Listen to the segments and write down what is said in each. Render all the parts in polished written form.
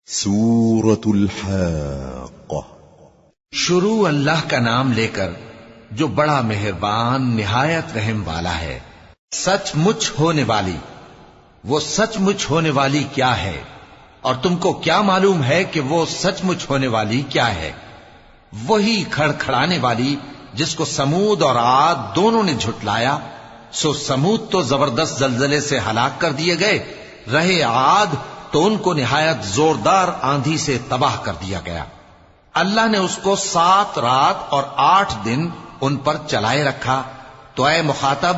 سورة الحاقة۔ شروع اللہ کا نام لے کر جو بڑا مہربان نہایت رحم والا ہے۔ سچ مچ ہونے والی، وہ سچ مچ ہونے والی کیا ہے؟ اور تم کو کیا معلوم ہے کہ وہ سچ مچ ہونے والی کیا ہے؟ وہی کھڑکھڑانے والی جس کو سمود اور عاد دونوں نے جھٹلایا۔ سو سمود تو زبردست زلزلے سے ہلاک کر دیے گئے، رہے عاد تو ان کو نہایت زوردار آندھی سے تباہ کر دیا گیا۔ اللہ نے اس کو 7 رات اور 8 دن ان پر چلائے رکھا۔ تو اے مخاطب،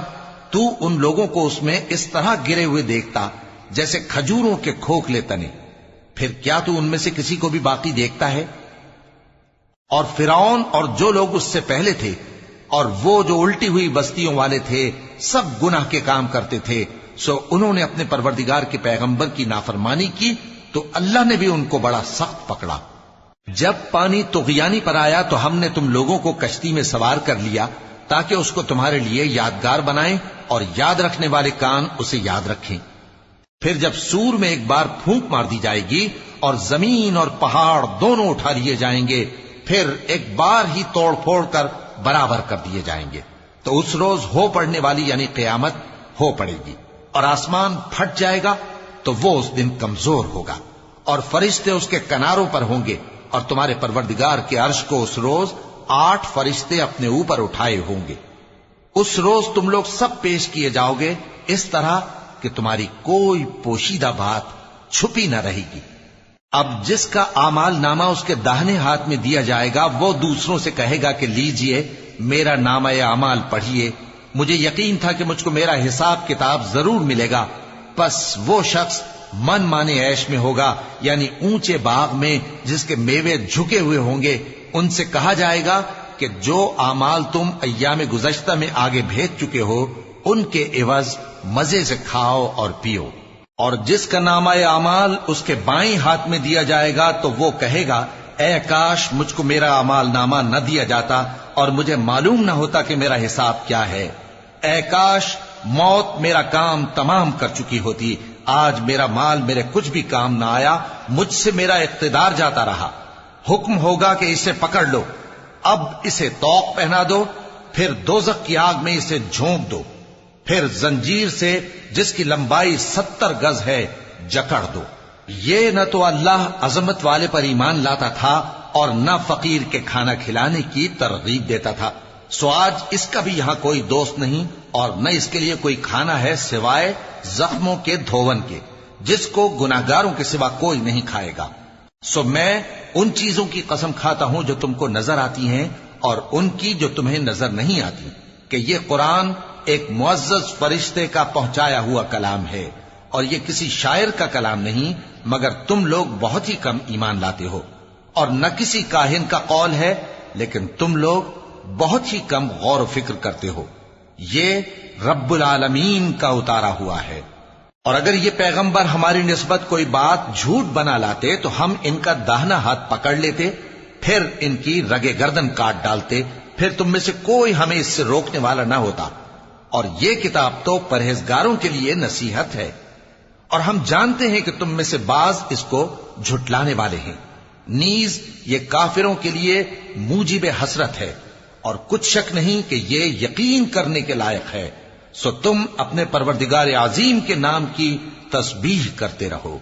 تو ان لوگوں کو اس میں اس طرح گرے ہوئے دیکھتا جیسے کھجوروں کے کھوکھلے تنے، پھر کیا تو ان میں سے کسی کو بھی باقی دیکھتا ہے؟ اور فرعون اور جو لوگ اس سے پہلے تھے اور وہ جو الٹی ہوئی بستیوں والے تھے، سب گناہ کے کام کرتے تھے، سو انہوں نے اپنے پروردگار کے پیغمبر کی نافرمانی کی تو اللہ نے بھی ان کو بڑا سخت پکڑا۔ جب پانی طغیانی پر آیا تو ہم نے تم لوگوں کو کشتی میں سوار کر لیا تاکہ اس کو تمہارے لیے یادگار بنائیں اور یاد رکھنے والے کان اسے یاد رکھیں۔ پھر جب سور میں ایک بار پھونک مار دی جائے گی اور زمین اور پہاڑ دونوں اٹھا لیے جائیں گے، پھر ایک بار ہی توڑ پھوڑ کر برابر کر دیے جائیں گے، تو اس روز ہو پڑنے والی یعنی قیامت ہو پڑے گی، اور آسمان پھٹ جائے گا تو وہ اس دن کمزور ہوگا، اور فرشتے اس کے کناروں پر ہوں گے، اور تمہارے پروردگار کے عرش کو اس روز 8 فرشتے اپنے اوپر اٹھائے ہوں گے۔ اس روز تم لوگ سب پیش کیے جاؤ گے اس طرح کہ تمہاری کوئی پوشیدہ بات چھپی نہ رہے گی۔ اب جس کا اعمال نامہ اس کے داہنے ہاتھ میں دیا جائے گا، وہ دوسروں سے کہے گا کہ لیجئے میرا نامہ اعمال پڑھیے، مجھے یقین تھا کہ مجھ کو میرا حساب کتاب ضرور ملے گا۔ پس وہ شخص من مانے عیش میں ہوگا، یعنی اونچے باغ میں جس کے میوے جھکے ہوئے ہوں گے۔ ان سے کہا جائے گا کہ جو اعمال تم ایام گزشتہ میں آگے بھیج چکے ہو، ان کے عوض مزے سے کھاؤ اور پیو۔ اور جس کا نامہ اعمال اس کے بائیں ہاتھ میں دیا جائے گا تو وہ کہے گا اے کاش مجھ کو میرا اعمال نامہ نہ دیا جاتا اور مجھے معلوم نہ ہوتا کہ میرا حساب کیا ہے۔ اے کاش موت میرا کام تمام کر چکی ہوتی، آج میرا مال میرے کچھ بھی کام نہ آیا، مجھ سے میرا اقتدار جاتا رہا۔ حکم ہوگا کہ اسے پکڑ لو، اب اسے طوق پہنا دو، پھر دوزخ کی آگ میں اسے جھونک دو، پھر زنجیر سے جس کی لمبائی 70 گز ہے جکڑ دو۔ یہ نہ تو اللہ عظمت والے پر ایمان لاتا تھا اور نہ فقیر کے کھانا کھلانے کی ترغیب دیتا تھا، سو آج اس کا بھی یہاں کوئی دوست نہیں اور نہ اس کے لیے کوئی کھانا ہے سوائے زخموں کے دھون کے، جس کو گناہگاروں کے سوا کوئی نہیں کھائے گا۔ سو میں ان چیزوں کی قسم کھاتا ہوں جو تم کو نظر آتی ہیں اور ان کی جو تمہیں نظر نہیں آتی، کہ یہ قرآن ایک معزز فرشتے کا پہنچایا ہوا کلام ہے، اور یہ کسی شاعر کا کلام نہیں، مگر تم لوگ بہت ہی کم ایمان لاتے ہو، اور نہ کسی کاہن کا قول ہے، لیکن تم لوگ بہت ہی کم غور و فکر کرتے ہو۔ یہ رب العالمین کا اتارا ہوا ہے۔ اور اگر یہ پیغمبر ہماری نسبت کوئی بات جھوٹ بنا لاتے تو ہم ان کا داہنا ہاتھ پکڑ لیتے، پھر ان کی رگے گردن کاٹ ڈالتے، پھر تم میں سے کوئی ہمیں اس سے روکنے والا نہ ہوتا۔ اور یہ کتاب تو پرہیزگاروں کے لیے نصیحت ہے، اور ہم جانتے ہیں کہ تم میں سے بعض اس کو جھٹلانے والے ہیں، نیز یہ کافروں کے لیے موجب حسرت ہے، اور کچھ شک نہیں کہ یہ یقین کرنے کے لائق ہے۔ سو تم اپنے پروردگار عظیم کے نام کی تسبیح کرتے رہو۔